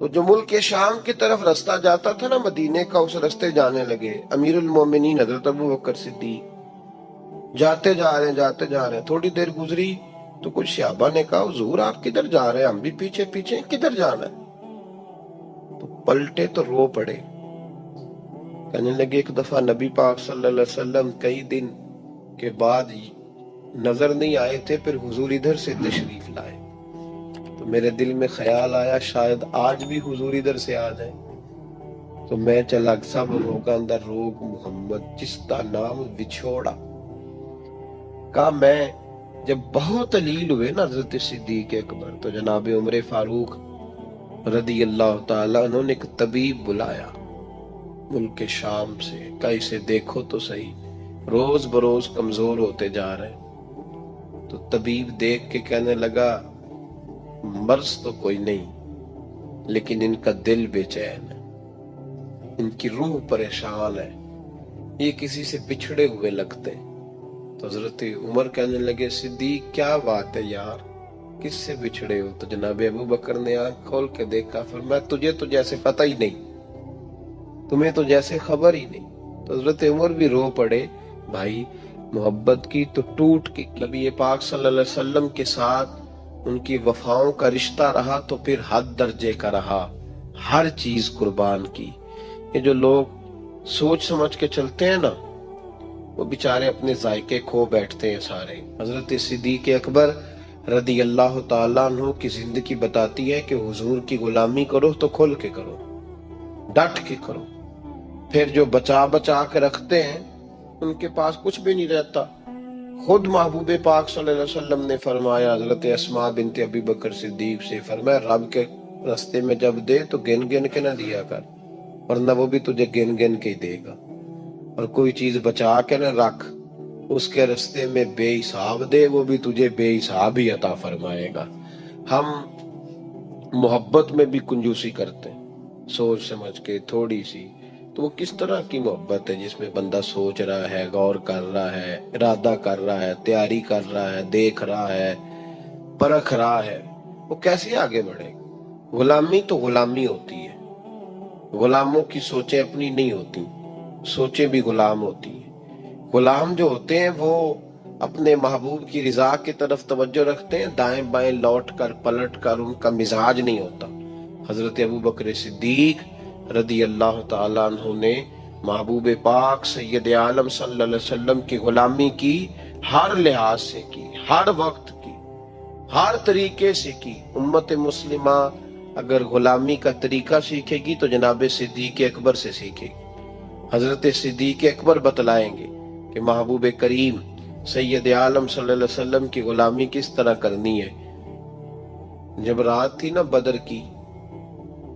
تو جو ملک شام کی طرف راستہ جاتا تھا نا مدینے کا، اس راستے جانے لگے امیر المومنین حضرت ابو بکر صدیق، جاتے جا رہے ہیں، تھوڑی دیر گزری تو کچھ صحابہ نے کہا حضور آپ کدھر جا رہے ہیں؟ ہم بھی پیچھے پیچھے، کدھر جانا ہے؟ تو پلٹے تو رو پڑے، کہنے لگے ایک دفعہ نبی پاک صلی اللہ علیہ وسلم کئی دن کے بعد نظر نہیں آئے تھے، پھر حضور ادھر سے تشریف لائے، تو میرے دل میں خیال آیا شاید آج بھی حضور ادھر سے آ جائیں، تو میں چلا سب روگاں اندر روگ محمد جس کا نام بچھوڑا۔ کہا میں جب بہت علیل ہوئے نا حضرت صدیق اکبر، تو جناب عمر فاروق رضی اللہ تعالیٰ انہوں نے ایک طبیب بلایا ملک شام سے، کہ اسے دیکھو تو صحیح، روز بروز کمزور ہوتے جا رہے ہیں۔ تو طبیب دیکھ کے کہنے لگا مرض تو کوئی نہیں، لیکن ان کا دل بے چین ہے، ان کی روح پریشان ہے، یہ کسی سے بچھڑے ہوئے لگتے ہیں۔ تو حضرت عمر کہنے لگے صدیق کیا بات ہے یار، کس سے بچھڑے ہو؟ تو جناب ابو بکر نے آنکھ کھول کے دیکھا، فرمایا تجھے تو جیسے پتہ ہی نہیں، تمہیں تو جیسے خبر ہی نہیں۔ تو حضرت عمر بھی رو پڑے، بھائی محبت کی تو ٹوٹ کی، نبی پاک صلی اللہ علیہ وسلم کے ساتھ ان کی وفاؤں کا رشتہ رہا تو پھر حد درجے کا رہا، ہر چیز قربان کی۔ یہ جو لوگ سوچ سمجھ کے چلتے ہیں نا، وہ بیچارے اپنے ذائقے کھو بیٹھتے ہیں سارے۔ حضرت صدیق اکبر رضی اللہ تعالیٰ عنہ کی زندگی بتاتی ہے کہ حضور کی غلامی کرو تو کھل کے کرو، ڈٹ کے کرو، پھر جو بچا بچا کے رکھتے ہیں ان کے پاس کچھ بھی نہیں رہتا۔ خود محبوب پاک صلی اللہ علیہ وسلم نے فرمایا حضرت اسماء بنت ابی بکر صدیق سے، فرمایا رب کے رستے میں جب دے تو گن گن کے نہ دیا کر، ورنہ وہ بھی تجھے گن گن کے ہی دے گا، اور کوئی چیز بچا کے نہ رکھ، اس کے رستے میں بے حساب دے، وہ بھی تجھے بے حساب ہی عطا فرمائے گا۔ ہم محبت میں بھی کنجوسی کرتے ہیں، سوچ سمجھ کے تھوڑی سی، تو وہ کس طرح کی محبت ہے جس میں بندہ سوچ رہا ہے، غور کر رہا ہے، ارادہ کر رہا ہے، تیاری کر رہا ہے، دیکھ رہا ہے، پرکھ رہا ہے، وہ کیسے آگے بڑھے گا؟ غلامی تو غلامی ہوتی ہے، غلاموں کی سوچیں اپنی نہیں ہوتی، سوچیں بھی غلام ہوتی ہیں۔ غلام جو ہوتے ہیں وہ اپنے محبوب کی رضا کی طرف توجہ رکھتے ہیں، دائیں بائیں لوٹ کر پلٹ کر ان کا مزاج نہیں ہوتا۔ حضرت ابو بکر صدیق رضی اللہ تعالیٰ عنہ نے محبوب پاک سید عالم صلی اللہ علیہ وسلم کی غلامی کی، ہر لحاظ سے کی، ہر وقت کی، ہر طریقے سے کی۔ امت مسلمہ اگر غلامی کا طریقہ سیکھے گی تو جناب صدیق اکبر سے سیکھے گی۔ حضرت صدیق اکبر بتلائیں گے کہ محبوب کریم سید عالم صلی اللہ علیہ وسلم کی غلامی کس طرح کرنی ہے۔ جب رات تھی نا بدر کی،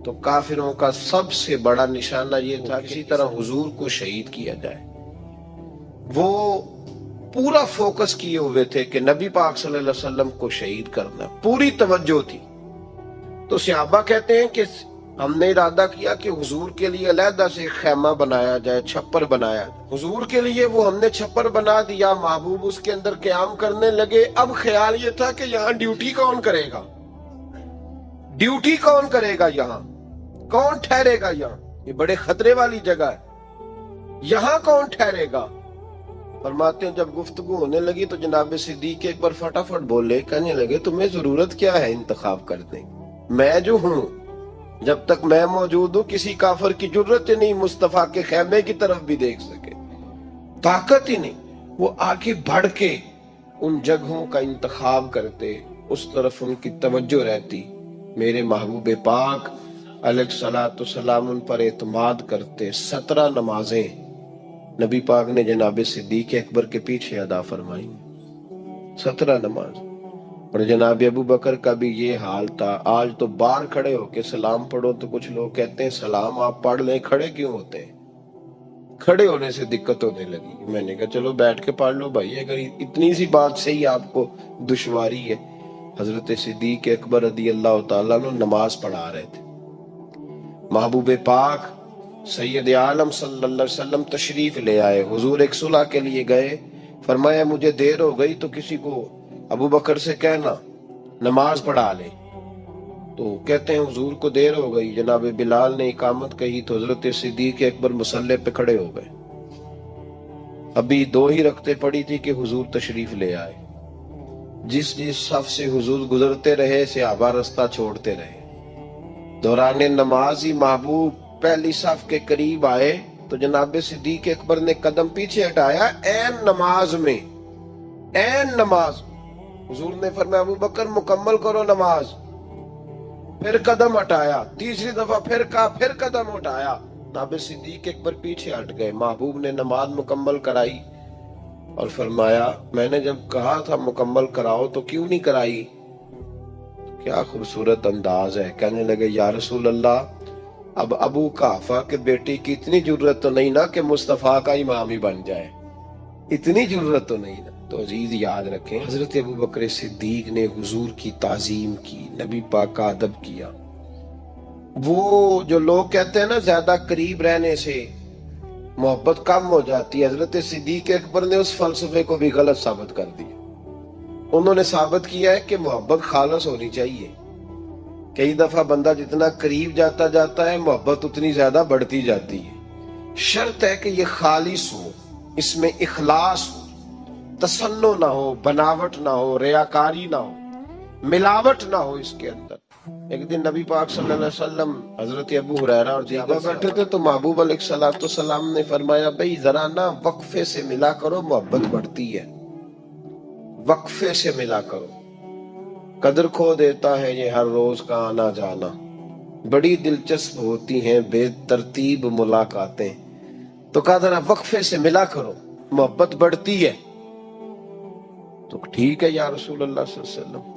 تو کافروں کا سب سے بڑا نشانہ یہ تھا کہ کسی طرح حضور کو شہید کیا جائے۔ وہ پورا فوکس کیے ہوئے تھے کہ نبی پاک صلی اللہ علیہ وسلم کو شہید کرنا، پوری توجہ تھی۔ تو صحابہ کہتے ہیں کہ ہم نے ارادہ کیا کہ حضور کے لیے علیحدہ سے خیمہ بنایا جائے، چھپر بنایا جائے۔ حضور کے لیے وہ ہم نے چھپر بنا دیا، محبوب اس کے اندر قیام کرنے لگے۔ اب خیال یہ تھا کہ یہاں ڈیوٹی کون کرے گا، ڈیوٹی کون کرے گا، یہاں کون ٹھہرے گا، یہاں یہ بڑے خطرے والی جگہ ہے، یہاں کون ٹھہرے گا؟ فرماتے ہیں جب گفتگو ہونے لگی تو جناب صدیق ایک بار فٹافٹ بولے، کہنے لگے تمہیں ضرورت کیا ہے انتخاب کرنے، میں جو ہوں، جب تک میں موجود ہوں کسی کافر کی جرت نہیں مصطفیٰ کے خیمے کی طرف بھی دیکھ سکے، طاقت ہی نہیں۔ وہ آگے بڑھ کے ان جگہوں کا انتخاب کرتے، اس طرف ان کی توجہ رہتی، میرے محبوب پاک علیہ الصلوۃ والسلام ان پر اعتماد کرتے۔ 17 نمازیں نبی پاک نے جناب صدیق اکبر کے پیچھے ادا فرمائی، 17 نماز۔ اور جناب ابو بکر کا بھی یہ حال تھا۔ آج تو باہر کھڑے ہو کے سلام پڑھو تو کچھ لوگ کہتے ہیں سلام آپ پڑھ لیں، کھڑے کیوں ہوتے ہیں؟ کھڑے ہونے سے دقت ہونے لگی۔ میں نے کہا چلو بیٹھ کے پڑھ لو بھائی، اگر اتنی سی بات سے ہی آپ کو دشواری ہے۔ حضرت صدیق اکبر رضی اللہ تعالیٰ عنہ نماز پڑھا رہے تھے، محبوب پاک سید عالم صلی اللہ علیہ وسلم تشریف لے آئے، حضور ایک صلح کے لیے گئے، فرمایا مجھے دیر ہو گئی تو کسی کو ابو بکر سے کہنا نماز پڑھا لے۔ تو کہتے ہیں حضور کو دیر ہو گئی، جناب بلال نے اقامت کہی تو حضرت صدیق اکبر مصلی پہ کھڑے ہو گئے. ابھی 2 ہی رکعتیں پڑی تھی کہ حضور تشریف لے آئے. جس جس صف سے حضور گزرتے رہے صحابہ رستہ چھوڑتے رہے. دوران نماز ہی محبوب پہلی صف کے قریب آئے تو جناب صدیق اکبر نے قدم پیچھے ہٹایا. عین نماز میں، عین نماز حضور نے فرمایا ابو بکر مکمل کرو نماز. پھر قدم ہٹایا، تیسری دفعہ پھر کہا، پھر قدم ہٹایا. جناب صدیق اکبر پیچھے ہٹ گئے. محبوب نے نماز مکمل کرائی اور فرمایا میں نے جب کہا تھا مکمل کراؤ تو کیوں نہیں کرائی؟ کیا خوبصورت انداز ہے. کہنے لگے یا رسول اللہ اب ابو قحافہ کے بیٹی کی اتنی ضرورت تو نہیں نا کہ مصطفیٰ کا امام ہی بن جائے، اتنی ضرورت تو نہیں نا. تو عزیز یاد رکھیں حضرت ابو بکر صدیق نے حضور کی تعظیم کی، نبی پاک کا ادب کیا. وہ جو لوگ کہتے ہیں نا زیادہ قریب رہنے سے محبت کم ہو جاتی ہے، حضرت صدیق اکبر نے اس فلسفے کو بھی غلط ثابت کر دیا. انہوں نے ثابت کیا ہے کہ محبت خالص ہونی چاہیے. کئی دفعہ بندہ جتنا قریب جاتا ہے محبت اتنی زیادہ بڑھتی جاتی ہے. شرط ہے کہ یہ خالص ہو، اس میں اخلاص ہو، تصنع نہ ہو، بناوٹ نہ ہو، ریاکاری نہ ہو، ملاوٹ نہ ہو اس کے اندر. ایک دن نبی پاک صلی اللہ علیہ وسلم حضرت ابو ہریرہ اور دیگر بیٹھے تھے تو محبوب علیہ السلام نے فرمایا بھئی ذرا نا وقفے سے ملا کرو، محبت بڑھتی ہے. وقفے سے ملا کرو. قدر کھو دیتا ہے یہ ہر روز کا آنا جانا، بڑی دلچسپ ہوتی ہیں بے ترتیب ملاقاتیں. تو کہا ذرا وقفے سے ملا کرو، محبت بڑھتی ہے. تو ٹھیک ہے یا رسول اللہ صلی اللہ علیہ وسلم.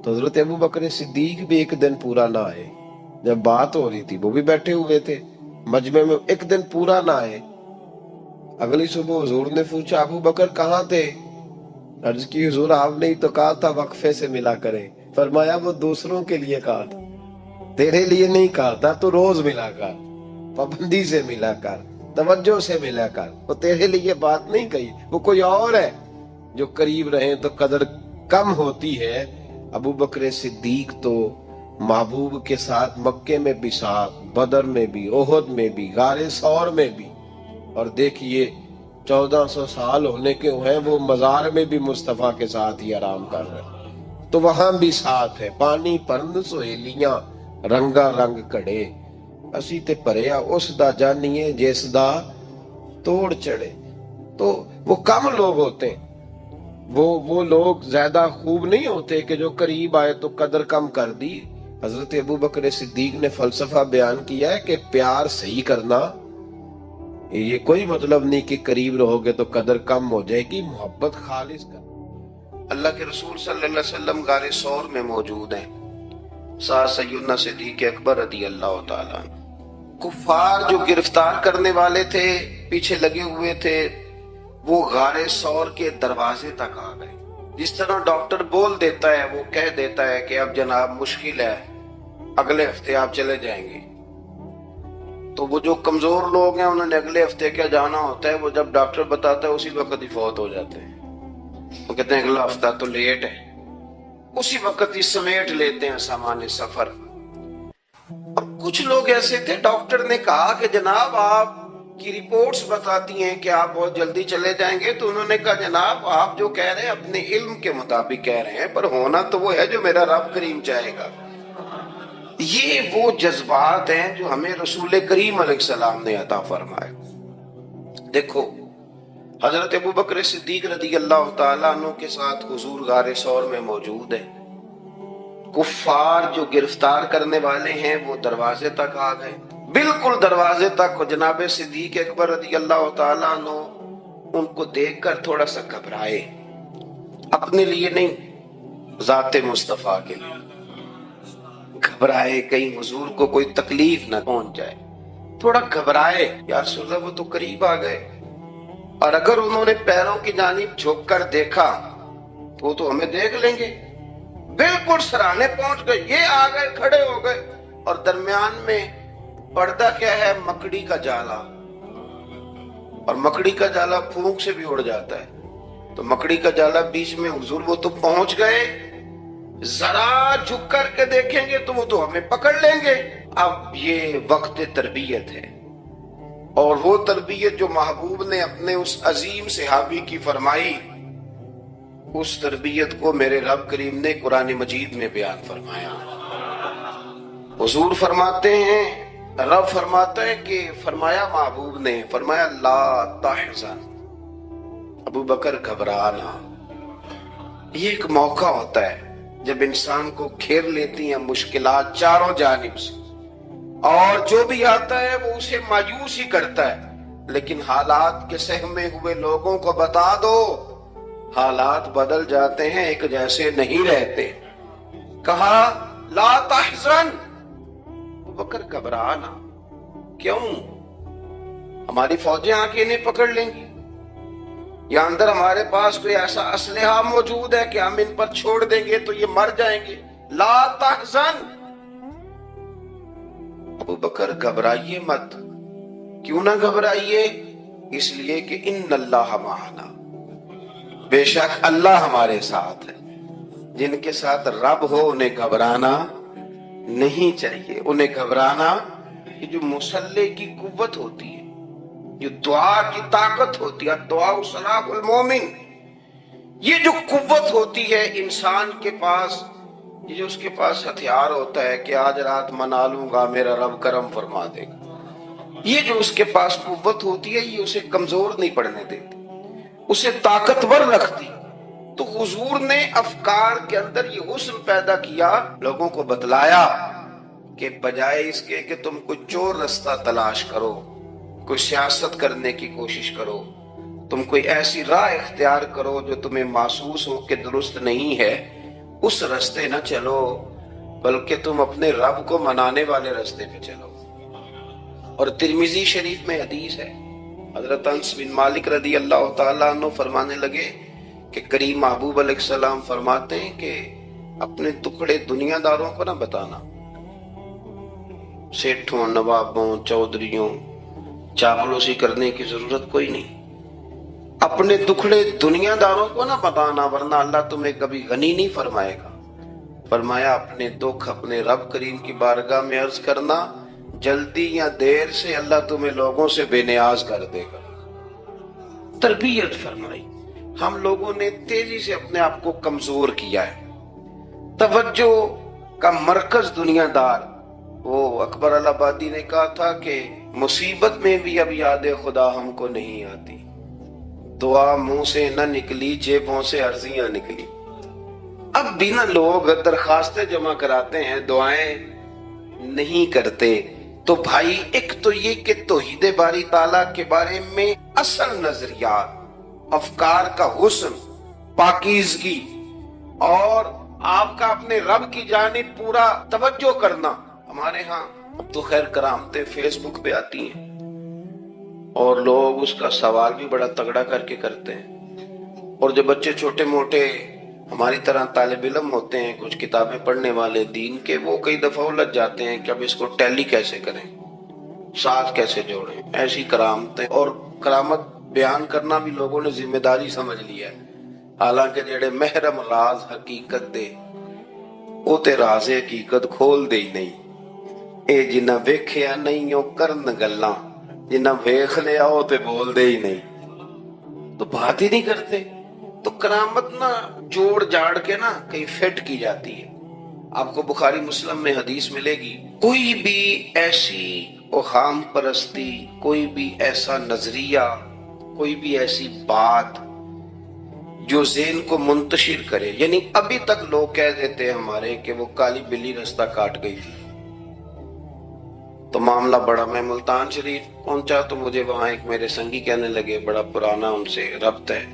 تو حضرت ابو بکر صدیق بھی ایک دن پورا نہ آئے. جب بات ہو رہی تھی وہ بھی بیٹھے ہوئے تھے مجمع میں، ایک دن پورا نہ آئے. اگلی صبح حضور نے پوچھا ابو بکر کہاں تھے؟ عرض کی حضور آپ نے ہی تو کہا تھا وقفے سے ملا کریں. فرمایا وہ دوسروں کے لیے کہا تھا، تیرے لیے نہیں کہا تھا. تو روز ملا کر، پابندی سے ملا کر، توجہ سے ملا کر. وہ تیرے لیے بات نہیں کہی، وہ کوئی اور ہے. جو قریب رہیں تو قدر کم ہوتی ہے. ابو بکر صدیق تو محبوب کے ساتھ مکے میں بھی ساتھ، بدر میں بھی، احد میں بھی، غار ثور میں بھی. اور دیکھیے 1400 سال ہونے کے ہیں وہ مزار میں بھی مصطفیٰ کے ساتھ ہی آرام کر رہے ہیں. تو وہاں بھی ساتھ ہے. پانی پرند سہیلیاں رنگا رنگ کڑے، اسی تے پریا اس دا جانیے جس دا توڑ چڑھے. تو وہ کم لوگ ہوتے ہیں، وہ لوگ زیادہ خوب نہیں ہوتے کہ جو قریب آئے تو قدر کم کر دی. حضرت ابو بکر صدیق نے فلسفہ بیان کیا ہے کہ پیار صحیح کرنا، یہ کوئی مطلب نہیں کہ قریب رہو گے تو قدر کم ہو جائے گی. محبت خالص کرنا. اللہ کے رسول صلی اللہ علیہ وسلم غار ثور میں موجود ہیں، ساتھ سیدنا صدیق اکبر رضی اللہ تعالیٰ. کفار جو گرفتار کرنے والے تھے، پیچھے لگے ہوئے تھے، وہ غار ثور کے دروازے تک آ گئے. جس طرح ڈاکٹر بول دیتا ہے، وہ کہہ دیتا ہے کہ اب جناب مشکل ہے، اگلے ہفتے آپ چلے جائیں گے. تو وہ جو کمزور لوگ ہیں انہوں نے اگلے ہفتے کیا جانا ہوتا ہے، وہ جب ڈاکٹر بتاتا ہے اسی وقت ہی فوت ہو جاتے ہیں. وہ کہتے ہیں اگلا ہفتہ تو لیٹ ہے، اسی وقت ہی سمیٹ لیتے ہیں سامان سفر. اور کچھ لوگ ایسے تھے، ڈاکٹر نے کہا کہ جناب آپ کی رپورٹس بتاتی ہیں کہ آپ بہت جلدی چلے جائیں گے. تو انہوں نے کہا جناب آپ جو کہہ رہے ہیں اپنے علم کے مطابق کہہ رہے ہیں، پر ہونا تو وہ ہے جو میرا رب کریم چاہے گا. یہ وہ جذبات ہیں جو ہمیں رسول کریم علیہ السلام نے عطا فرمائے. دیکھو حضرت ابو بکر صدیق رضی اللہ تعالیٰ عنہ کے ساتھ حضور غار ثور میں موجود ہے. کفار جو گرفتار کرنے والے ہیں وہ دروازے تک آ گئے، بالکل دروازے تک. جناب صدیق اکبر رضی اللہ تعالیٰ عنہ ان کو دیکھ کر تھوڑا سا گھبرائے، اپنے لیے نہیں، ذات مصطفیٰ کے لیے گھبرائے، کہیں حضور کو کوئی تکلیف نہ پہنچ جائے. تھوڑا گھبرائے، یا رسول اللہ وہ تو قریب آ گئے، اور اگر انہوں نے پیروں کی جانب جھک کر دیکھا تو وہ تو ہمیں دیکھ لیں گے. بالکل سرانے پہنچ گئے، یہ آ گئے، کھڑے ہو گئے، اور درمیان میں پردہ کیا ہے؟ مکڑی کا جالا. اور مکڑی کا جالا پھونک سے بھی اڑ جاتا ہے. تو مکڑی کا جالا بیچ میں، حضور وہ تو پہنچ گئے ذرا جھک کر کے دیکھیں گے تو وہ تو ہمیں پکڑ لیں گے۔ اب یہ وقت تربیت ہے، اور وہ تربیت جو محبوب نے اپنے اس عظیم صحابی کی فرمائی، اس تربیت کو میرے رب کریم نے قرآن مجید میں بیان فرمایا۔ حضور فرماتے ہیں، رب فرماتا ہے کہ فرمایا محبوب نے، فرمایا لا تحزن، ابو بکر گھبرانا۔ یہ ایک موقع ہوتا ہے جب انسان کو گھیر لیتی ہیں مشکلات چاروں جانب سے، اور جو بھی آتا ہے وہ اسے مایوس ہی کرتا ہے، لیکن حالات کے سہمے ہوئے لوگوں کو بتا دو حالات بدل جاتے ہیں، ایک جیسے نہیں رہتے۔ کہا لا تحزن، ابو بکر گھبرانا، کیوں؟ ہماری فوجیں آ کے انہیں پکڑ لیں گی، یا اندر ہمارے پاس کوئی ایسا اسلحہ موجود ہے کہ ہم ان پر چھوڑ دیں گے تو یہ مر جائیں گے۔ لا تحزن، ابو بکر گھبرائیے مت۔ کیوں نہ گھبرائیے؟ اس لیے کہ ان اللہ معنا، بے شک اللہ ہمارے ساتھ ہے۔ جن کے ساتھ رب ہو انہیں گھبرانا نہیں چاہیے۔ انہیں گھبرانا، یہ جو مسلح کی قوت ہوتی ہے، جو دعا کی طاقت ہوتی ہے، دعا سلاح المومن، یہ جو قوت ہوتی ہے انسان کے پاس، یہ جو اس کے پاس ہتھیار ہوتا ہے کہ آج رات منا لوں گا میرا رب کرم فرما دے گا، یہ جو اس کے پاس قوت ہوتی ہے یہ اسے کمزور نہیں پڑنے دیتی، اسے طاقتور رکھتی۔ تو حضور نے افکار کے اندر یہ حسن پیدا کیا، لوگوں کو بتلایا کہ بجائے اس کے کہ تم کوئی چور رستہ تلاش کرو، کوئی سیاست کرنے کی کوشش کرو، تم کوئی ایسی راہ اختیار کرو جو تمہیں محسوس ہو کہ درست نہیں ہے، اس رستے نہ چلو، بلکہ تم اپنے رب کو منانے والے رستے پہ چلو۔ اور ترمذی شریف میں حدیث ہے، حضرت انس بن مالک رضی اللہ تعالیٰ عنہ فرمانے لگے کہ کریم محبوب علیہ السلام فرماتے ہیں کہ اپنے ٹکڑے دنیا داروں کو نہ بتانا، سیٹھوں، نوابوں، چودھریوں، چاپلوسی کرنے کی ضرورت کوئی نہیں۔ اپنے دکھڑے دنیا داروں کو نہ بتانا، ورنہ اللہ تمہیں کبھی غنی نہیں فرمائے گا۔ فرمایا اپنے دکھ اپنے رب کریم کی بارگاہ میں عرض کرنا، جلدی یا دیر سے اللہ تمہیں لوگوں سے بے نیاز کر دے گا۔ تربیت فرمائی۔ ہم لوگوں نے تیزی سے اپنے آپ کو کمزور کیا ہے، توجہ کا مرکز دنیا دار۔ وہ اکبر الہآبادی نے کہا تھا کہ مصیبت میں بھی اب یاد خدا ہم کو نہیں آتی، دعا منہ سے نہ نکلی جیبوں سے عرضیاں نکلی۔ اب بھی نہ لوگ درخواستیں جمع کراتے ہیں، دعائیں نہیں کرتے۔ تو بھائی ایک تو یہ کہ توحید باری تعالیٰ کے بارے میں اصل نظریات، افکار کا حسن، پاکیزگی، اور آپ کا اپنے رب کی جانب پورا توجہ کرنا۔ ہمارے ہاں اب تو خیر کرامتیں فیس بک پہ آتی ہیں اور لوگ اس کا سوال بھی بڑا تگڑا کر کے کرتے ہیں، اور جو بچے چھوٹے موٹے ہماری طرح طالب علم ہوتے ہیں، کچھ کتابیں پڑھنے والے دین کے، وہ کئی دفعہ الجھ جاتے ہیں کہ اب اس کو ٹیلی کیسے کریں، ساتھ کیسے جوڑیں۔ ایسی کرامتیں اور کرامت بیان کرنا بھی لوگوں نے ذمہ داری سمجھ لیا ہے، حالانکہ جڑے محرم راز حقیقت دے وہ تے راز حقیقت کھول دے ہی نہیں۔ اے جنہ ویکھیا نہیں او کرن گلاں، جنہ ویکھ لیا او تے بول دے ہی نہیں، تو بات ہی نہیں کرتے۔ تو کرامت نہ جوڑ جاڑ کے نا کہیں فٹ کی جاتی ہے۔ آپ کو بخاری مسلم میں حدیث ملے گی، کوئی بھی ایسی اوہام پرستی، کوئی بھی ایسا نظریہ، کوئی بھی ایسی بات جو ذہن کو منتشر کرے، یعنی ابھی تک لوگ کہہ دیتے ہیں ہمارے کہ وہ کالی بلی رستہ کاٹ گئی تھی، تو معاملہ بڑا، میں ملتان شریف پہنچا تو مجھے وہاں ایک میرے سنگی کہنے لگے، بڑا پرانا ان سے ربط ہے،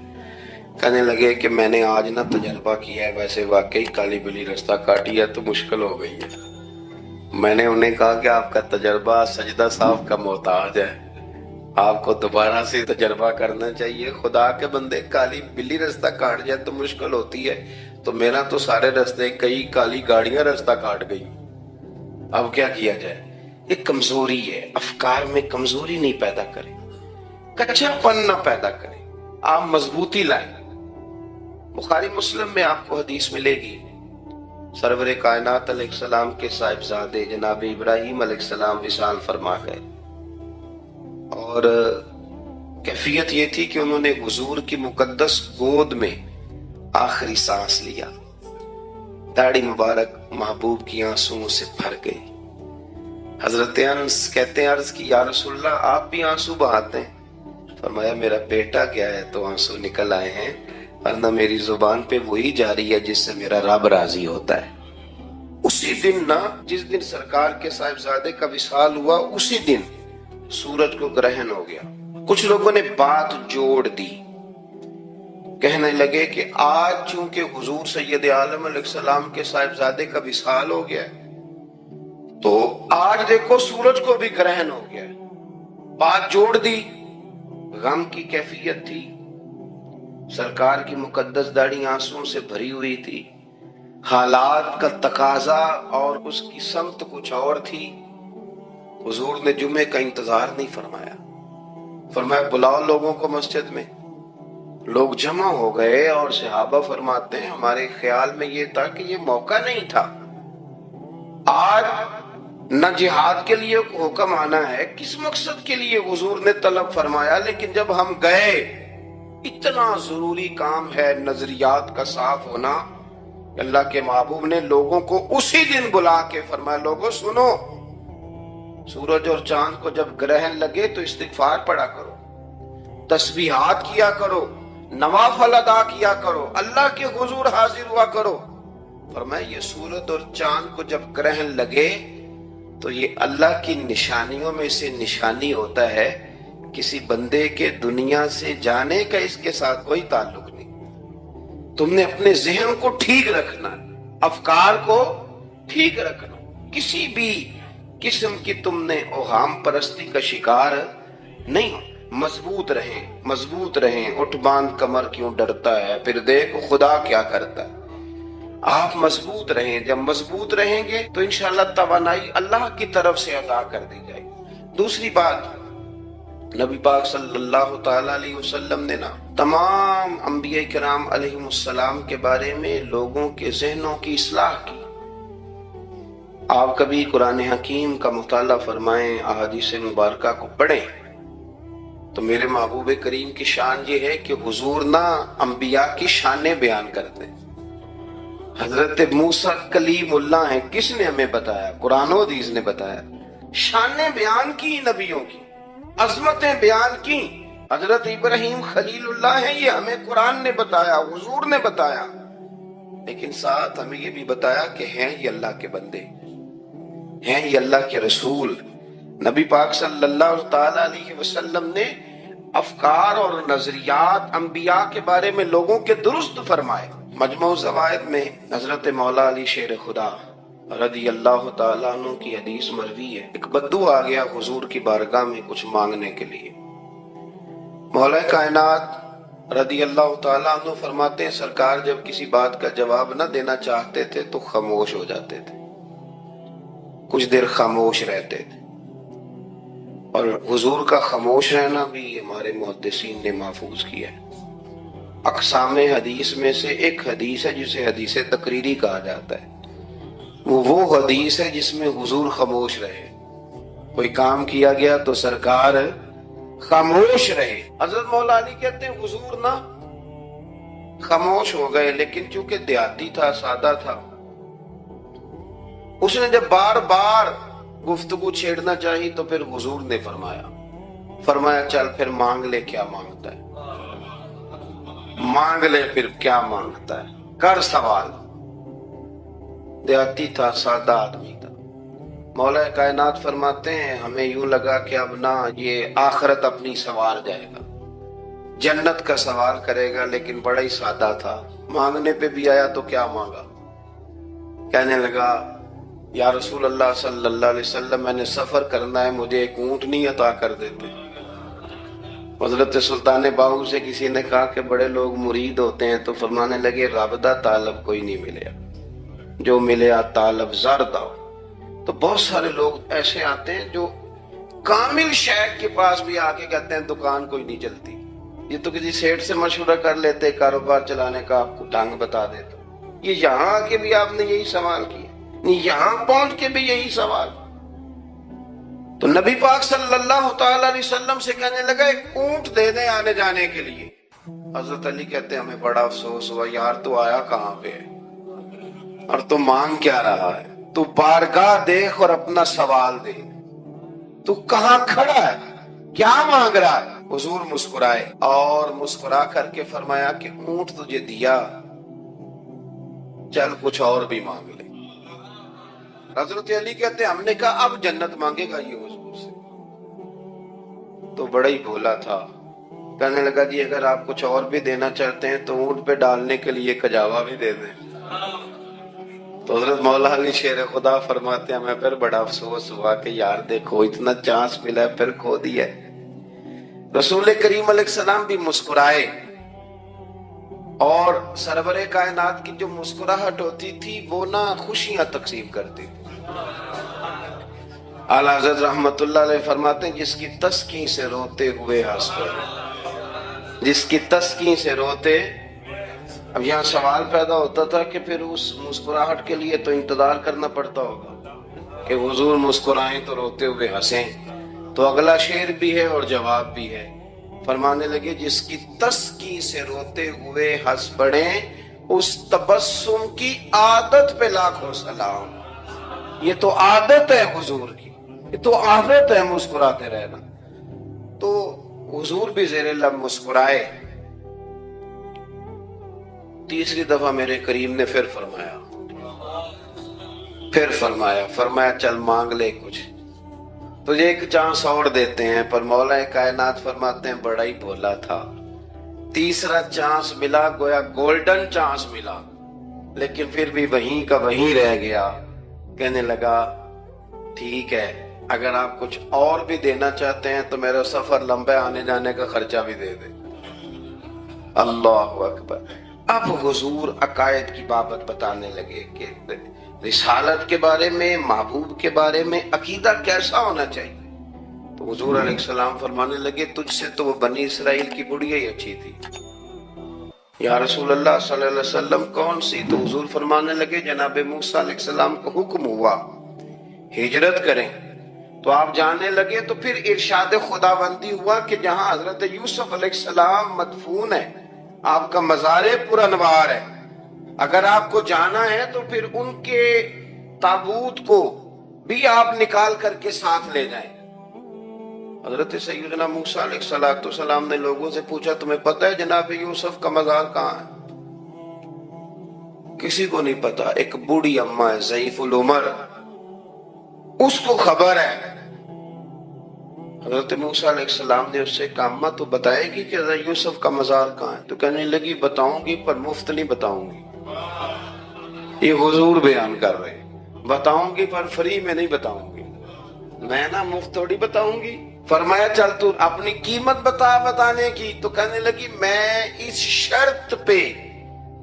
کہنے لگے کہ میں نے آج نہ تجربہ کیا ہے، ویسے واقعی کالی بلی رستہ کاٹی ہے تو مشکل ہو گئی ہے۔ میں نے انہیں کہا کہ آپ کا تجربہ سجدہ صاحب کا محتاج ہے، آپ کو دوبارہ سے تجربہ کرنا چاہیے۔ خدا کے بندے، کالی بلی رستہ کاٹ جائے تو مشکل ہوتی ہے، تو میرا تو سارے رستے، کئی کالی گاڑیاں رستہ کاٹ گئی، اب کیا کیا جائے؟ یہ کمزوری ہے، افکار میں کمزوری نہیں پیدا کریں، کچا پن نہ پیدا کریں، آپ مضبوطی لائیں۔ بخاری مسلم میں آپ کو حدیث ملے گی، سرور کائنات علیہ السلام کے صاحبزادے جناب ابراہیم علیہ السلام وصال فرما گئے، اور کیفیت یہ تھی کہ انہوں نے حضور کی مقدس گود میں آخری سانس لیا، داڑھی مبارک محبوب کی آنسوؤں سے بھر گئی۔ حضرت انس کہتے ہیں عرض کی یا رسول اللہ آپ بھی آنسو بہاتے ہیں؟ فرمایا میرا بیٹا گیا ہے تو آنسو نکل آئے ہیں، ورنہ میری زبان پہ وہی جاری ہے جس سے میرا رب راضی ہوتا ہے۔ اسی دن نہ جس دن سرکار کے صاحبزادے کا وصال ہوا اسی دن سورج کو گرہن ہو گیا۔ کچھ لوگوں نے بات جوڑ دی، کہنے لگے کہ آج چونکہ حضور سید عالم علیہ السلام کے صاحبزادے کا وصال ہو گیا تو آج دیکھو سورج کو بھی گرہن ہو گیا۔ بات جوڑ دی، غم کی کیفیت تھی، سرکار کی مقدس داڑھی آنسوؤں سے بھری ہوئی تھی، حالات کا تقاضا اور اس کی سمت کچھ اور تھی۔ حضور نے جمعے کا انتظار نہیں فرمایا، فرمایا بلاؤ لوگوں کو مسجد میں۔ لوگ جمع ہو گئے اور صحابہ فرماتے ہیں ہمارے خیال میں یہ تھا کہ یہ موقع نہیں تھا، آج نہ جہاد کے لیے حکم آنا ہے، کس مقصد کے لیے حضور نے طلب فرمایا، لیکن جب ہم گئے اتنا ضروری کام ہے نظریات کا صاف ہونا، اللہ کے محبوب نے لوگوں کو اسی دن بلا کے فرمایا لوگوں سنو، سورج اور چاند کو جب گرہن لگے تو استغفار پڑھا کرو، تسبیحات کیا کرو، نوافل ادا کیا کرو، اللہ کے حضور حاضر ہوا کرو۔ فرمایا یہ سورج اور چاند کو جب گرہن لگے تو یہ اللہ کی نشانیوں میں سے نشانی ہوتا ہے، کسی بندے کے دنیا سے جانے کا اس کے ساتھ کوئی تعلق نہیں۔ تم نے اپنے ذہن کو ٹھیک رکھنا، افکار کو ٹھیک رکھنا، کسی بھی قسم کی تم نے اوہام پرستی کا شکار نہیں، مضبوط رہیں، اٹھ باندھ کمر کیوں ڈرتا ہے، پھر دیکھ خدا کیا کرتا ہے۔ آپ مضبوط رہیں، جب مضبوط رہیں گے تو انشاءاللہ توانائی اللہ کی طرف سے عطا کر دی جائے گی۔ دوسری بات، نبی پاک صلی اللہ تعالی علیہ وسلم نے تمام انبیاء کرام علیہم السلام کے بارے میں لوگوں کے ذہنوں کی اصلاح کی۔ آپ کبھی قرآن حکیم کا مطالعہ فرمائیں، احادیث مبارکہ کو پڑھیں تو میرے محبوب کریم کی شان یہ ہے کہ حضور نہ انبیاء کی شانیں بیان کرتے ہیں۔ حضرت موسیٰ کلیم اللہ ہیں، کس نے ہمیں بتایا؟ قرآن و حدیث نے بتایا۔ شانیں بیان کی نبیوں کی، عظمتیں بیان کی۔ حضرت ابراہیم خلیل اللہ ہیں، یہ ہمیں قرآن نے بتایا، حضور نے بتایا، لیکن ساتھ ہمیں یہ بھی بتایا کہ ہیں یہ اللہ کے بندے، ہیں یہ اللہ کے رسول۔ نبی پاک صلی اللہ تعالی علیہ وسلم نے افکار اور نظریات انبیاء کے بارے میں لوگوں کے درست فرمائے۔ مجموع زوائد میں حضرت مولا علی شیر خدا رضی اللہ تعالیٰ عنہ کی حدیث مروی ہے، ایک بدو آ گیا حضور کی بارگاہ میں کچھ مانگنے کے لیے۔ مولا کائنات رضی اللہ تعالیٰ عنہ فرماتے ہیں سرکار جب کسی بات کا جواب نہ دینا چاہتے تھے تو خاموش ہو جاتے تھے، کچھ دیر خاموش رہتے تھے، اور حضور کا خاموش رہنا بھی ہمارے محدثین نے محفوظ کیا ہے۔ اقسام حدیث میں سے ایک حدیث ہے جسے حدیث تقریری کہا جاتا ہے، وہ حدیث ہے جس میں حضور خاموش رہے، کوئی کام کیا گیا تو سرکار خاموش رہے۔ حضرت مولا علی کہتے ہیں حضور نہ خاموش ہو گئے، لیکن چونکہ دیہاتی تھا، سادہ تھا، اس نے جب بار بار گفتگو چھیڑنا چاہی تو پھر حضور نے فرمایا چل پھر مانگ لے کیا مانگتا ہے، مانگ لے پھر کیا مانگتا ہے، کر سوال۔ دیہاتی تھا، سادہ آدمی تھا۔ مولا کائنات فرماتے ہیں ہمیں یوں لگا کہ اب نہ یہ آخرت اپنی سوار جائے گا، جنت کا سوال کرے گا، لیکن بڑا ہی سادہ تھا۔ مانگنے پہ بھی آیا تو کیا مانگا، کہنے لگا یا رسول اللہ صلی اللہ علیہ وسلم میں نے سفر کرنا ہے، مجھے ایک اونٹنی عطا کر دیتے۔ حضرت سلطان باہو سے کسی نے کہا کہ بڑے لوگ مرید ہوتے ہیں، تو فرمانے لگے رابطہ طالب کوئی نہیں ملیا، جو ملیا طالب زرد آؤ۔ تو بہت سارے لوگ ایسے آتے ہیں جو کامل شیخ کے پاس بھی آ کے کہتے ہیں دکان کوئی نہیں چلتی، یہ تو کسی سیٹ سے مشورہ کر لیتے، کاروبار چلانے کا آپ کو ڈھنگ بتا دیتا۔ یہ یہاں آ کے بھی آپ نے یہی سوال کیا، یہاں پہنچ کے بھی یہی سوال۔ تو نبی پاک صلی اللہ تعالی علیہ وسلم سے کہنے لگا ایک اونٹ دے دیں آنے جانے کے لیے۔ حضرت علی کہتے ہیں ہمیں بڑا افسوس ہوا یار، تو آیا کہاں پہ ہے اور تو مانگ کیا رہا ہے؟ تو بارگاہ دیکھ اور اپنا سوال دے، تو کہاں کھڑا ہے، کیا مانگ رہا ہے؟ حضور مسکرائے اور مسکرا کر کے فرمایا کہ اونٹ تجھے دیا، چل کچھ اور بھی مانگ لے۔ حضرت علی کہتے ہیں ہم نے کہا اب جنت مانگے گا یہ حضور سے؟ تو بڑا ہی بھولا تھا، کہنے لگا جی اگر آپ کچھ اور بھی دینا چاہتے ہیں تو اونٹ پہ ڈالنے کے لیے کجاوا بھی دے دیں۔ تو حضرت مولا علی شیر خدا فرماتے ہیں ہمیں پھر بڑا افسوس ہوا کہ یار دیکھو اتنا چانس ملا ہے پھر کھو دیا ہے۔ رسول کریم علیہ السلام بھی مسکرائے، اور سرور کائنات کی جو مسکراہٹ ہوتی تھی وہ نہ خوشیاں تقسیم کرتی تھی۔ اعلیٰ حضرت رحمت اللہ علیہ فرماتے ہیں جس کی تسکین سے روتے ہوئے ہنس پڑے، جس کی تسکین سے روتے۔ اب یہاں سوال پیدا ہوتا تھا کہ پھر اس مسکراہٹ کے لیے تو انتظار کرنا پڑتا ہوگا کہ حضور مسکرائیں تو روتے ہوئے ہنسیں، تو اگلا شعر بھی ہے اور جواب بھی ہے۔ فرمانے لگے جس کی تسکین سے روتے ہوئے ہنس پڑیں اس تبسم کی عادت پہ لاکھوں سلام۔ یہ تو عادت ہے حضور کی، یہ تو عادت ہے مسکراتے رہنا۔ تو حضور بھی زیر لب مسکرائے۔ تیسری دفعہ میرے کریم نے پھر فرمایا چل مانگ لے کچھ، تجھے ایک چانس اور دیتے ہیں۔ پر مولا کائنات فرماتے ہیں بڑا ہی بھولا تھا، تیسرا چانس ملا گویا گولڈن چانس ملا، لیکن پھر بھی وہیں کا وہیں رہ گیا۔ کہنے لگا ٹھیک ہے اگر آپ کچھ اور بھی دینا چاہتے ہیں تو میرا سفر لمبا آنے جانے کا خرچہ بھی دے دیں۔ اللہ اکبر۔ اب حضور عقائد کی بابت بتانے لگے کہ رسالت کے بارے میں، محبوب کے بارے میں عقیدہ کیسا ہونا چاہیے۔ تو حضور علیہ السلام فرمانے لگے تجھ سے تو وہ بنی اسرائیل کی بڑھیا ہی اچھی تھی۔ یا رسول اللہ صلی اللہ علیہ وسلم کون سی؟ تو حضور فرمانے لگے جناب موسیٰ علیہ السلام کو حکم ہوا ہجرت کریں، تو آپ جانے لگے، تو پھر ارشاد خداوندی ہوا کہ جہاں حضرت یوسف علیہ السلام مدفون ہے، آپ کا مزار پر انوار ہے، اگر آپ کو جانا ہے تو پھر ان کے تابوت کو بھی آپ نکال کر کے ساتھ لے جائیں۔ حضرت سیدنا موسیٰ علیہ السلام نے لوگوں سے پوچھا تمہیں پتہ ہے جناب یوسف کا مزار کہاں ہے؟ کسی کو نہیں پتا، ایک بوڑھی اماں ہے ضعیف العمر، اس کو خبر ہے۔ حضرت موسیٰ علیہ السلام نے اس سے کہا اماں تو بتائے گی کہ حضرت یوسف کا مزار کہاں ہے؟ تو کہنے لگی بتاؤں گی پر مفت نہیں بتاؤں گی۔ یہ حضور بیان کر رہے ہیں بتاؤں گی پر فری میں نہیں بتاؤں گی، میں نا مفت تھوڑی بتاؤں گی۔ فرمایا چل تو اپنی قیمت بتانے کی۔ تو کہنے لگی میں اس شرط پہ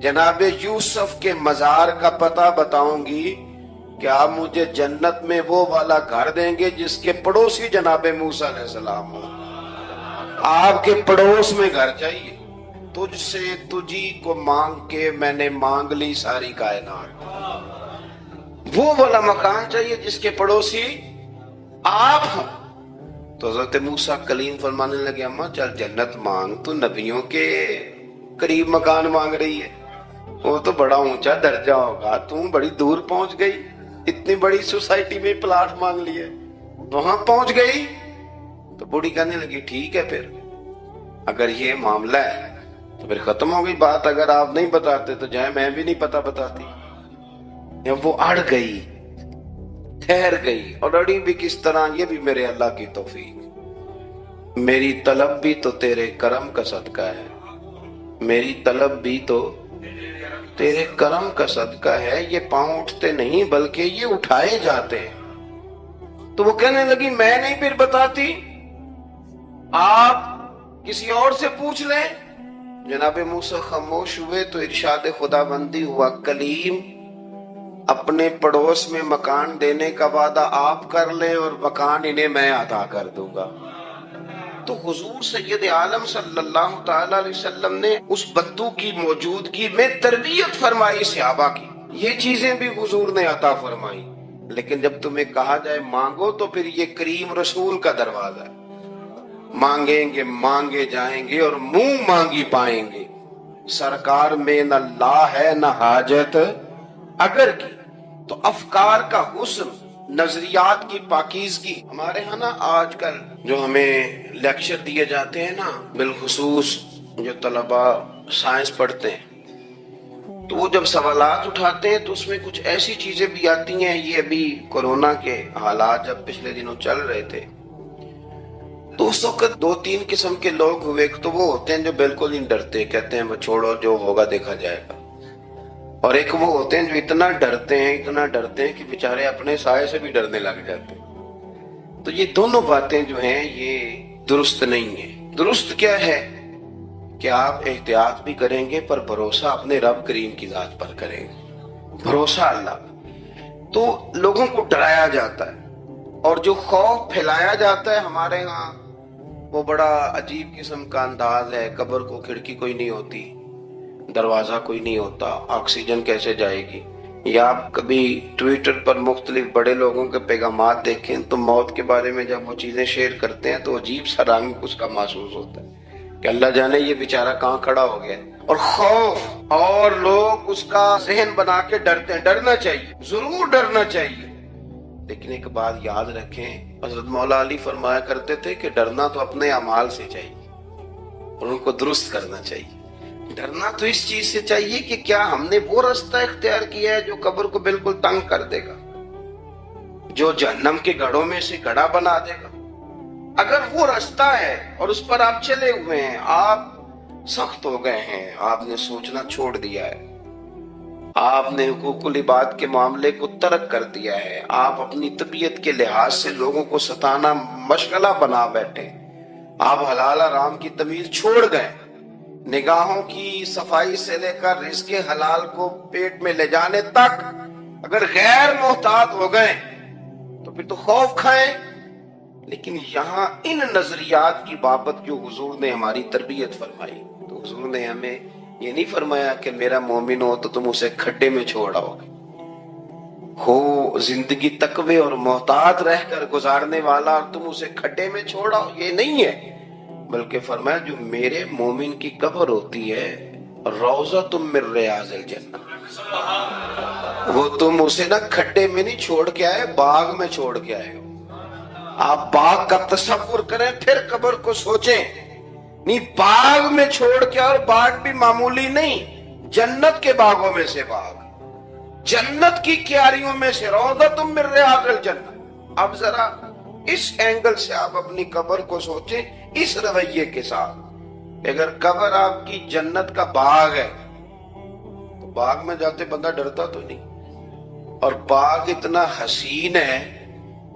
جناب یوسف کے مزار کا پتہ بتاؤں گی کہ آپ مجھے جنت میں وہ والا گھر دیں گے جس کے پڑوسی جناب موسیٰ علیہ السلام ہو۔ آپ کے پڑوس میں گھر چاہیے، تجھ سے تجھی کو مانگ کے میں نے مانگ لی ساری کائنات، وہ والا مکان چاہیے جس کے پڑوسی آپ ہوں۔ تو حضرت موسیٰ کلیم فرمانے لگے اماں چل جنت مانگ، تو نبیوں کے قریب مکان مانگ رہی ہے، وہ تو بڑا اونچا درجہ ہوگا، تم بڑی دور پہنچ گئی، اتنی بڑی سوسائٹی میں پلاٹ مانگ لیے، وہاں پہنچ گئی۔ تو بوڑھی کہنے لگی ٹھیک ہے پھر اگر یہ معاملہ ہے تو پھر ختم ہو گئی بات، اگر آپ نہیں بتاتے تو جائے میں بھی نہیں پتا بتاتی۔ وہ اڑ گئی، ٹھہر گئی، اور اڑی بھی کس طرح؟ یہ بھی میرے اللہ کی توفیق، میری طلب بھی تو تیرے کرم کا صدقہ ہے، میری طلب بھی تو تیرے کرم کا صدقہ ہے، یہ پاؤں اٹھتے نہیں بلکہ یہ اٹھائے جاتے ہیں۔ تو وہ کہنے لگی میں نہیں پھر بتاتی، آپ کسی اور سے پوچھ لیں۔ جناب موسیٰ خاموش ہوئے تو ارشاد خداوندی ہوا کلیم اپنے پڑوس میں مکان دینے کا وعدہ آپ کر لیں اور مکان انہیں میں عطا کر دوں گا۔ تو حضور سید عالم صلی اللہ تعالی علیہ وسلم نے اس بدو کی موجودگی میں تربیت فرمائی صحابہ کی، یہ چیزیں بھی حضور نے عطا فرمائی۔ لیکن جب تمہیں کہا جائے مانگو تو پھر یہ کریم رسول کا دروازہ ہے، مانگیں گے مانگے جائیں گے اور منہ مانگی پائیں گے۔ سرکار میں نہ لا ہے نہ حاجت اگر کی، تو افکار کا حسن، نظریات کی پاکیزگی۔ ہمارے ہاں نا آج کل جو ہمیں لیکچر دیے جاتے ہیں نا، بالخصوص جو طلباء سائنس پڑھتے ہیں، تو وہ جب سوالات اٹھاتے ہیں تو اس میں کچھ ایسی چیزیں بھی آتی ہیں۔ یہ ابھی کورونا کے حالات جب پچھلے دنوں چل رہے تھے تو اس وقت دو تین قسم کے لوگ ہوئے۔ ایک تو وہ ہوتے ہیں جو بالکل ہی ڈرتے، کہتے ہیں چھوڑو جو ہوگا دیکھا جائے گا، اور ایک وہ ہوتے ہیں جو اتنا ڈرتے ہیں کہ بیچارے اپنے سائے سے بھی ڈرنے لگ جاتے ہیں۔ تو یہ دونوں باتیں جو ہیں یہ درست نہیں ہیں۔ درست کیا ہے کہ آپ احتیاط بھی کریں گے پر بھروسہ اپنے رب کریم کی ذات پر کریں گے، بھروسہ اللہ۔ تو لوگوں کو ڈرایا جاتا ہے اور جو خوف پھیلایا جاتا ہے ہمارے ہاں وہ بڑا عجیب قسم کا انداز ہے۔ قبر کو کھڑکی کوئی نہیں ہوتی، دروازہ کوئی نہیں ہوتا، آکسیجن کیسے جائے گی؟ یا آپ کبھی ٹویٹر پر مختلف بڑے لوگوں کے پیغامات دیکھیں تو موت کے بارے میں جب وہ چیزیں شیئر کرتے ہیں تو عجیب سا رنگ اس کا محسوس ہوتا ہے کہ اللہ جانے یہ بیچارہ کہاں کھڑا ہو گیا۔ اور خوف، اور لوگ اس کا ذہن بنا کے ڈرتے ہیں۔ ڈرنا چاہیے، ضرور ڈرنا چاہیے، لیکن ایک بات یاد رکھیں، حضرت مولا علی فرمایا کرتے تھے کہ ڈرنا تو اپنے اعمال سے چاہیے اور ان کو درست کرنا چاہیے۔ ڈرنا تو اس چیز سے چاہیے کہ کیا ہم نے وہ راستہ اختیار کیا ہے جو قبر کو بالکل تنگ کر دے گا، جو جہنم کے گڑھوں میں سے گڑھا بنا دے گا؟ اگر وہ راستہ ہے اور اس پر آپ چلے ہوئے ہیں، آپ سخت ہو گئے ہیں، آپ نے سوچنا چھوڑ دیا ہے، آپ نے حقوق العباد کے معاملے کو ترک کر دیا ہے، آپ اپنی طبیعت کے لحاظ سے لوگوں کو ستانا مشغلہ بنا بیٹھے، آپ حلال حرام کی تمیز چھوڑ گئے، نگاہوں کی صفائی سے لے کر رزق حلال کو پیٹ میں لے جانے تک اگر غیر محتاط ہو گئے تو پھر تو خوف کھائیں۔ لیکن یہاں ان نظریات کی بابت جو حضور نے ہماری تربیت فرمائی، تو حضور نے ہمیں یہ نہیں فرمایا کہ میرا مومن ہو تو تم اسے کھڈے میں چھوڑ آؤ گے، ہو زندگی تقوی اور محتاط رہ کر گزارنے والا اور تم اسے کھڈے میں چھوڑ آؤ، یہ نہیں ہے۔ بلکہ فرمایا جو میرے مومن کی قبر ہوتی ہے روضۃ من ریاض الجنہ، وہ تم اسے نہ کھڈے میں نہیں چھوڑ کے آئے، باغ میں چھوڑ کے آئے ہو۔ آپ باغ کا تصور کریں پھر قبر کو سوچیں، نہیں باغ میں چھوڑ کے، اور باغ بھی معمولی نہیں، جنت کے باغوں میں سے باغ، جنت کی کیاریوں میں سے، روضۃ من ریاض الجنہ۔ اب ذرا اس اینگل سے آپ اپنی قبر کو سوچیں، اس رویے کے ساتھ کہ اگر قبر آپ کی جنت کا باغ ہے تو باغ میں جاتے بندہ ڈرتا تو نہیں، اور باغ اتنا حسین ہے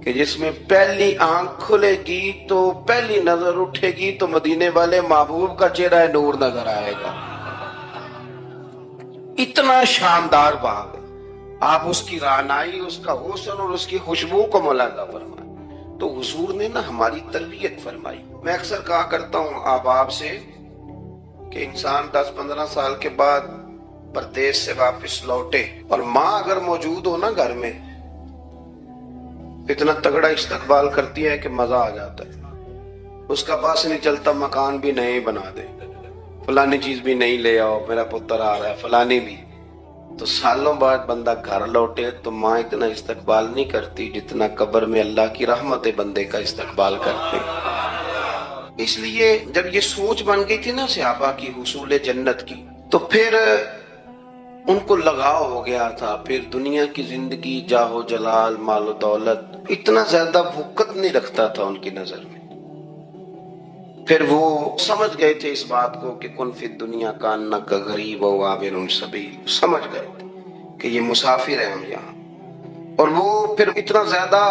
کہ جس میں پہلی آنکھ کھلے گی تو پہلی نظر اٹھے گی تو مدینے والے محبوب کا چہرہ نور نظر آئے گا، اتنا شاندار باغ ہے۔ آپ اس کی رعنائی، اس کا حسن اور اس کی خوشبو کو ملاحظہ فرمائیں۔ تو حضور نے نا ہماری تربیت فرمائی۔ میں اکثر کہا کرتا ہوں آپ سے کہ انسان 10-15 سال کے بعد پردیس سے واپس لوٹے اور ماں اگر موجود ہو نا گھر میں، اتنا تگڑا استقبال کرتی ہے کہ مزہ آ جاتا ہے، اس کا بس نہیں چلتا، مکان بھی نئے بنا دے، فلانی چیز بھی نہیں لے آؤ، میرا پتر آ رہا ہے، فلانی بھی۔ تو سالوں بعد بندہ گھر لوٹے تو ماں اتنا استقبال نہیں کرتی جتنا قبر میں اللہ کی رحمت بندے کا استقبال کرتے۔ اس لیے جب یہ سوچ بن گئی تھی نا صحابہ کی حصول جنت کی، تو پھر ان کو لگاؤ ہو گیا تھا، پھر دنیا کی زندگی، جاہ و جلال، مال و دولت اتنا زیادہ وقت نہیں رکھتا تھا ان کی نظر میں۔ پھر وہ سمجھ گئے تھے اس بات کو کہ کن فی الدنیا کانک غریب و عابر سبیل، سمجھ گئے تھے کہ یہ مسافر ہیں ہم یہاں، اور وہ پھر اتنا زیادہ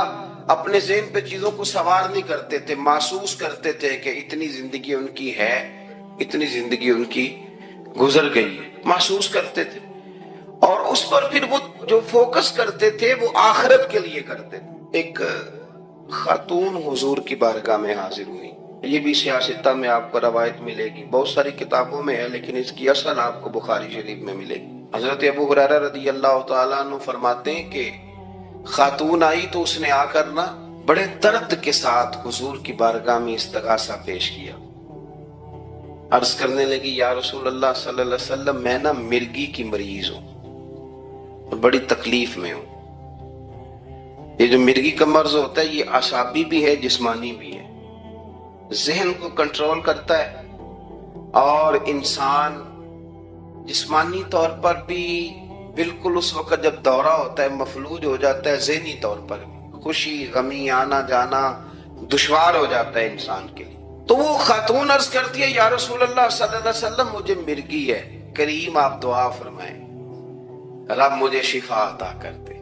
اپنے ذہن پہ چیزوں کو سوار نہیں کرتے تھے، محسوس کرتے تھے کہ اتنی زندگی ان کی ہے، اتنی زندگی ان کی گزر گئی ہے، محسوس کرتے تھے، اور اس پر پھر وہ جو فوکس کرتے تھے وہ آخرت کے لیے کرتے تھے۔ ایک خاتون حضور کی بارگاہ میں حاضر ہوئی، یہ بھی سیاستہ میں آپ کو روایت ملے گی، بہت ساری کتابوں میں ہے، لیکن اس کی اصل آپ کو بخاری شریف میں ملے گی۔ حضرت ابو ہریرہ رضی اللہ تعالیٰ عنہ فرماتے ہیں کہ خاتون آئی تو اس نے آ کر نا بڑے درد کے ساتھ حضور کی بارگاہ میں استغاثہ پیش کیا، عرض کرنے لگی یا رسول اللہ صلی اللہ علیہ وسلم میں نا مرگی کی مریض ہوں اور بڑی تکلیف میں ہوں۔ یہ جو مرگی کا مرض ہوتا ہے یہ اعصابی بھی ہے، جسمانی بھی ہے، ذہن کو کنٹرول کرتا ہے اور انسان جسمانی طور پر بھی بالکل اس وقت جب دورہ ہوتا ہے مفلوج ہو جاتا ہے، ذہنی طور پر بھی خوشی غمی آنا جانا دشوار ہو جاتا ہے انسان کے لیے۔ تو وہ خاتون عرض کرتی ہے یا رسول اللہ صلی اللہ علیہ وسلم مجھے مرگی ہے، کریم آپ دعا فرمائیں رب مجھے شفا عطا کرتے۔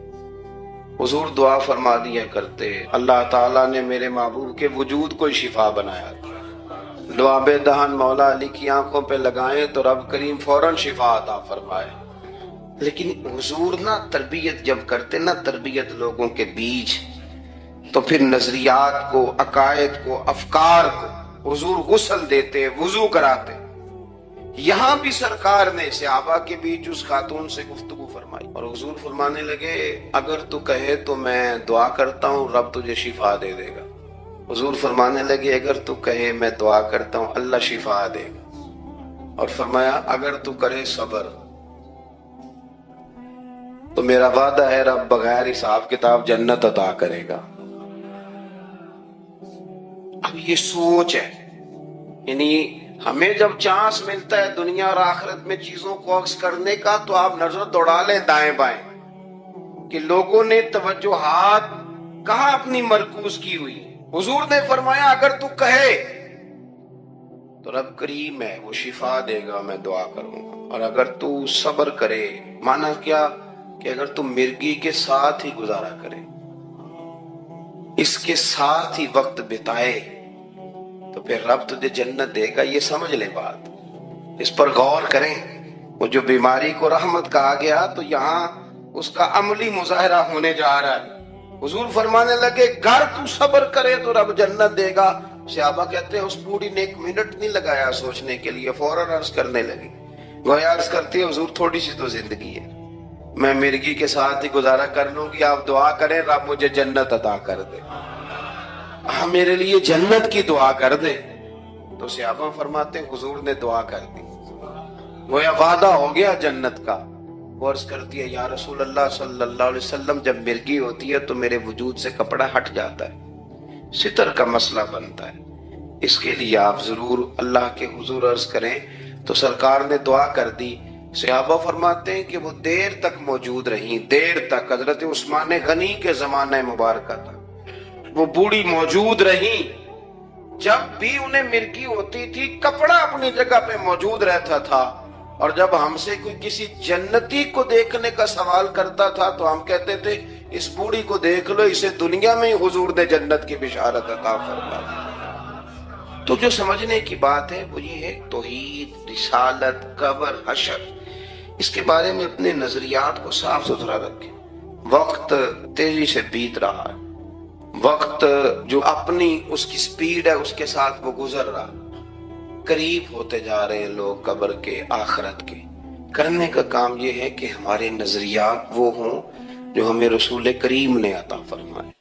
حضور دعا فرما دیا کرتے، اللہ تعالیٰ نے میرے محبوب کے وجود کو شفا بنایا تھا، لعاب دہن مولا علی کی آنکھوں پہ لگائیں تو رب کریم فوراً شفا عطا فرمائے۔ لیکن حضور نا تربیت جب کرتے نا، تربیت لوگوں کے بیچ، تو پھر نظریات کو، عقائد کو، افکار کو حضور غسل دیتے، وضو کراتے۔ یہاں بھی سرکار نے صحابہ کے بیچ اس خاتون سے گفتگو فرمائی اور حضور فرمانے لگے اگر تو کہے تو میں دعا کرتا ہوں رب تجھے شفا دے دے گا۔ حضور فرمانے لگے اگر تو کہے میں دعا کرتا ہوں اللہ شفا دے گا، اور فرمایا اگر تو کرے صبر تو میرا وعدہ ہے رب بغیر حساب کتاب جنت عطا کرے گا۔ اب یہ سوچ ہے، یعنی ہمیں جب چانس ملتا ہے دنیا اور آخرت میں چیزوں کو عکس کرنے کا تو آپ نظر دوڑا لیں دائیں بائیں کہ لوگوں نے توجہات کہاں اپنی مرکوز کی ہوئی۔ حضور نے فرمایا اگر تو کہے تو رب کریم ہے وہ شفا دے گا، میں دعا کروں گا، اور اگر تو صبر کرے، مانا کیا کہ اگر تو مرگی کے ساتھ ہی گزارا کرے، اس کے ساتھ ہی وقت بتائے تو پھر رب تجھے جنت دے گا۔ یہ سمجھ لے بات، اس پر غور کریں۔ وہ جو بیماری کو رحمت کہا گیا تو یہاں اس کا عملی مظاہرہ ہونے جا رہا ہے۔ حضور فرمانے لگے گر تو صبر کرے تو رب جنت دے گا۔ صحابہ کہتے ہیں اس بوڑھی نے 1 منٹ نہیں لگایا سوچنے کے لیے، فوراً عرض کرنے لگی، گویا عرض کرتی ہے حضور تھوڑی سی تو زندگی ہے، میں مرگی کے ساتھ ہی گزارا کر لوں گی، آپ دعا کریں رب مجھے جنت عطا کر دے، میرے لیے جنت کی دعا کر دے۔ تو صحابہ فرماتے حضور نے دعا کر دی، گویا وعدہ ہو گیا جنت کا۔ وہ عرض کرتی ہے یا رسول اللہ صلی اللہ علیہ وسلم جب مرگی ہوتی ہے تو میرے وجود سے کپڑا ہٹ جاتا ہے، ستر کا مسئلہ بنتا ہے، اس کے لیے آپ ضرور اللہ کے حضور عرض کریں۔ تو سرکار نے دعا کر دی۔ صحابہ فرماتے ہیں کہ وہ دیر تک موجود رہیں، دیر تک، حضرت عثمان غنی کے زمانہ مبارکہ تھا وہ بوڑھی موجود رہیں۔ جب بھی انہیں مرگی ہوتی تھی کپڑا اپنی جگہ پہ موجود رہتا تھا، اور جب ہم سے کوئی کسی جنتی کو دیکھنے کا سوال کرتا تھا تو ہم کہتے تھے اس بوڑھی کو دیکھ لو، اسے دنیا میں ہی حضور نے جنت کی بشارت عطا فرما۔ تو جو سمجھنے کی بات ہے وہ یہ ہے توحید، رسالت، قبر، حشر، اس کے بارے میں اپنے نظریات کو صاف ستھرا رکھیں۔ وقت تیزی سے بیت رہا ہے، وقت جو اپنی اس کی سپیڈ ہے اس کے ساتھ وہ گزر رہا، قریب ہوتے جا رہے ہیں لوگ قبر کے، آخرت کے۔ کرنے کا کام یہ ہے کہ ہمارے نظریات وہ ہوں جو ہمیں رسول کریم نے عطا فرمائے۔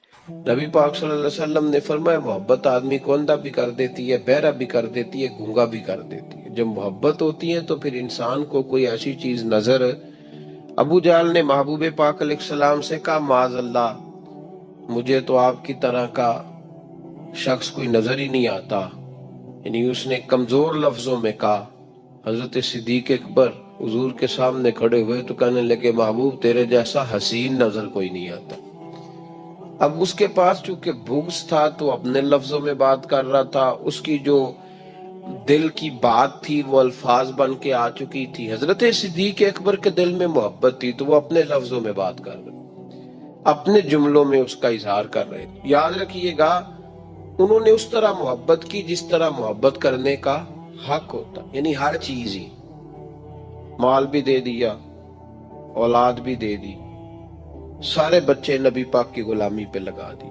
نبی پاک صلی اللہ علیہ وسلم نے فرمایا محبت آدمی کو اندھا بھی کر دیتی ہے، بہرا بھی کر دیتی ہے، گونگا بھی کر دیتی ہے۔ جب محبت ہوتی ہے تو پھر انسان کو کوئی ایسی چیز نظر، ابو جہل نے محبوب پاک علیہ السلام سے کہا معاذ اللہ مجھے تو آپ کی طرح کا شخص کوئی نظر ہی نہیں آتا، یعنی اس نے کمزور لفظوں میں کہا۔ حضرت صدیق اکبر حضور کے سامنے کھڑے ہوئے تو کہنے لگے محبوب تیرے جیسا حسین نظر کوئی نہیں آتا۔ اب اس کے پاس چونکہ بغض تھا تو اپنے لفظوں میں بات کر رہا تھا، اس کی جو دل کی بات تھی وہ الفاظ بن کے آ چکی تھی۔ حضرت صدیق اکبر کے دل میں محبت تھی تو وہ اپنے لفظوں میں بات کر رہے، اپنے جملوں میں اس کا اظہار کر رہے۔ یاد رکھیے گا انہوں نے اس طرح محبت کی جس طرح محبت کرنے کا حق ہوتا، یعنی ہر چیز ہی، مال بھی دے دیا، اولاد بھی دے دی، سارے بچے نبی پاک کی غلامی پہ لگا دی،